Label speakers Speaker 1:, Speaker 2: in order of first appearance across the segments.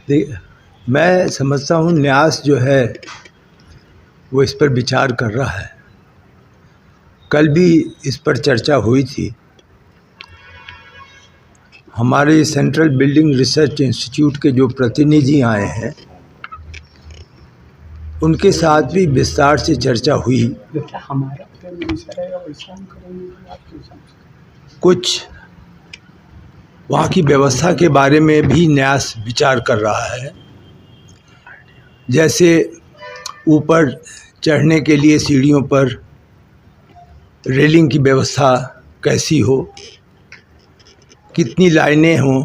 Speaker 1: मैं समझता हूँ न्यास जो है वो इस पर विचार कर रहा है। कल भी इस पर चर्चा हुई थी। हमारे सेंट्रल बिल्डिंग रिसर्च इंस्टीट्यूट के जो प्रतिनिधि आए हैं उनके साथ भी विस्तार से चर्चा हुई। कुछ वहाँ की व्यवस्था के बारे में भी न्यास विचार कर रहा है, जैसे ऊपर चढ़ने के लिए सीढ़ियों पर रेलिंग की व्यवस्था कैसी हो, कितनी लाइनें हों,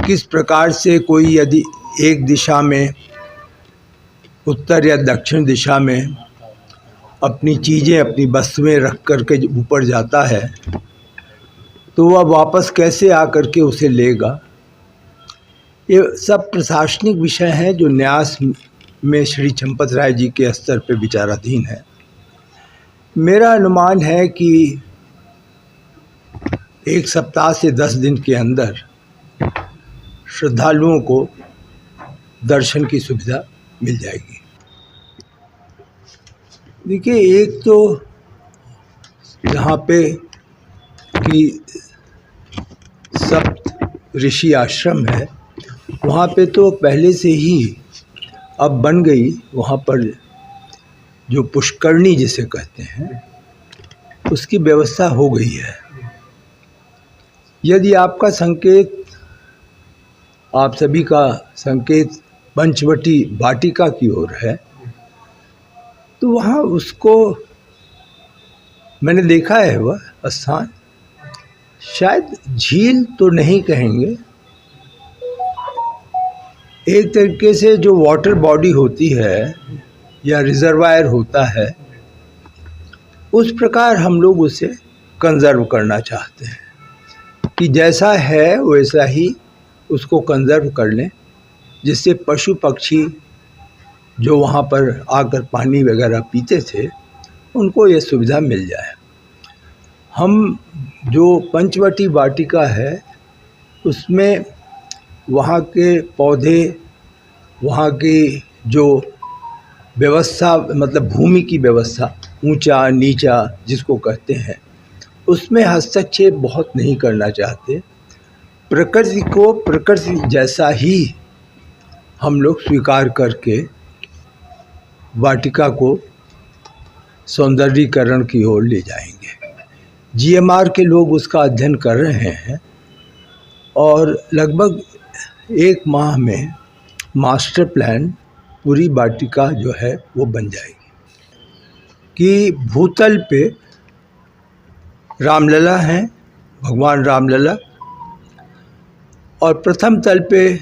Speaker 1: किस प्रकार से कोई यदि एक दिशा में उत्तर या दक्षिण दिशा में अपनी चीज़ें अपनी वस्तुएं रख कर के ऊपर जाता है तो वह वापस कैसे आकर के उसे लेगा। ये सब प्रशासनिक विषय हैं जो न्यास में श्री चंपत राय जी के स्तर पर विचाराधीन है। मेरा अनुमान है कि 1 सप्ताह से 10 दिन के अंदर श्रद्धालुओं को दर्शन की सुविधा मिल जाएगी। देखिए, एक तो यहाँ पे कि सप्त ऋषि आश्रम है, वहाँ पे तो पहले से ही अब बन गई, वहाँ पर जो पुष्करणी जिसे कहते हैं उसकी व्यवस्था हो गई है। यदि आपका संकेत, आप सभी का संकेत पंचवटी वाटिका की ओर है तो वहाँ उसको मैंने देखा है। वह स्थान शायद झील तो नहीं कहेंगे, एक तरीके से जो वाटर बॉडी होती है या रिजर्वायर होता है उस प्रकार हम लोग उसे कंजर्व करना चाहते हैं कि जैसा है वैसा ही उसको कंजर्व कर लें, जिससे पशु पक्षी जो वहाँ पर आकर पानी वगैरह पीते थे उनको ये सुविधा मिल जाए। हम जो पंचवटी वाटिका है उसमें वहाँ के पौधे, वहाँ की जो व्यवस्था, मतलब भूमि की व्यवस्था, ऊंचा नीचा जिसको कहते हैं, उसमें हस्तक्षेप बहुत नहीं करना चाहते। प्रकृति को प्रकृति जैसा ही हम लोग स्वीकार करके वाटिका को सौंदर्यीकरण की ओर ले जाएंगे। जीएमआर के लोग उसका अध्ययन कर रहे हैं और लगभग 1 माह में मास्टर प्लान पूरी वाटिका जो है वो बन जाएगी। कि भूतल पे रामलला हैं, भगवान रामलला, और प्रथम तल पे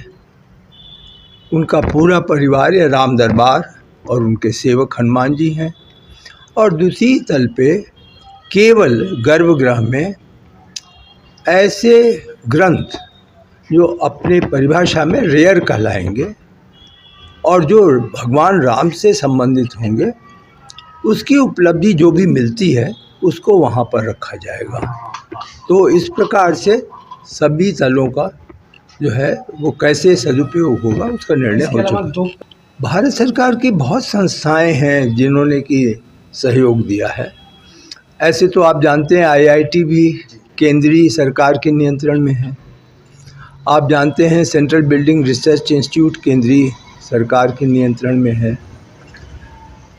Speaker 1: उनका पूरा परिवार या राम दरबार और उनके सेवक हनुमान जी हैं, और दूसरी तल पे केवल गर्भगृह में ऐसे ग्रंथ जो अपने परिभाषा में रेयर कहलाएंगे और जो भगवान राम से संबंधित होंगे, उसकी उपलब्धि जो भी मिलती है उसको वहाँ पर रखा जाएगा। तो इस प्रकार से सभी तलों का जो है वो कैसे सदुपयोग होगा उसका निर्णय हो चुका। भारत सरकार की बहुत संस्थाएं हैं जिन्होंने कि सहयोग दिया है। ऐसे तो आप जानते हैं आईआईटी भी केंद्रीय सरकार के नियंत्रण में है। आप जानते हैं सेंट्रल बिल्डिंग रिसर्च इंस्टीट्यूट केंद्रीय सरकार के नियंत्रण में है।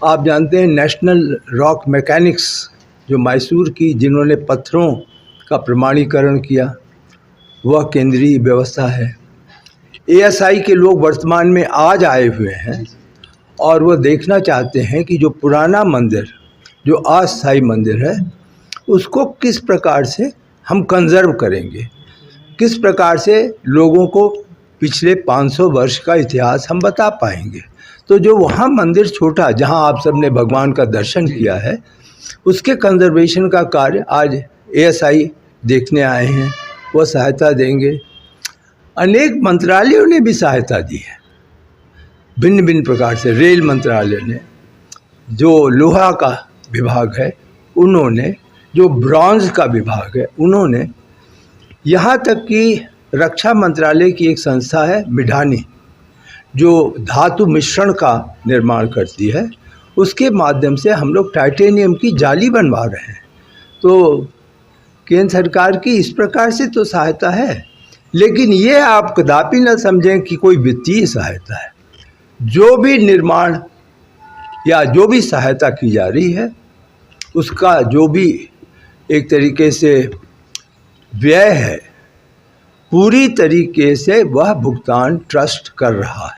Speaker 1: आप जानते हैं नेशनल रॉक मैकेनिक्स जो मैसूर की, जिन्होंने पत्थरों का प्रमाणीकरण किया, वह केंद्रीय व्यवस्था है। एएसआई के लोग वर्तमान में आज आए हुए हैं और वह देखना चाहते हैं कि जो पुराना मंदिर, जो अस्थायी मंदिर है, उसको किस प्रकार से हम कंजर्व करेंगे, किस प्रकार से लोगों को पिछले 500 वर्ष का इतिहास हम बता पाएंगे। तो जो वहाँ मंदिर छोटा जहाँ आप सब ने भगवान का दर्शन किया है, उसके कंजर्वेशन का कार्य आज एएसआई देखने आए हैं, वह सहायता देंगे। अनेक मंत्रालयों ने भी सहायता दी है, भिन्न भिन्न प्रकार से। रेल मंत्रालय ने, जो लोहा का विभाग है उन्होंने, जो ब्रॉन्ज का विभाग है उन्होंने, यहाँ तक कि रक्षा मंत्रालय की एक संस्था है मिडानी, जो धातु मिश्रण का निर्माण करती है, उसके माध्यम से हम लोग टाइटेनियम की जाली बनवा रहे हैं। तो केंद्र सरकार की इस प्रकार से तो सहायता है, लेकिन ये आप कदापि न समझें कि कोई वित्तीय सहायता है। जो भी निर्माण या जो भी सहायता की जा रही है, उसका जो भी एक तरीके से व्यय है, पूरी तरीके से वह भुगतान ट्रस्ट कर रहा है।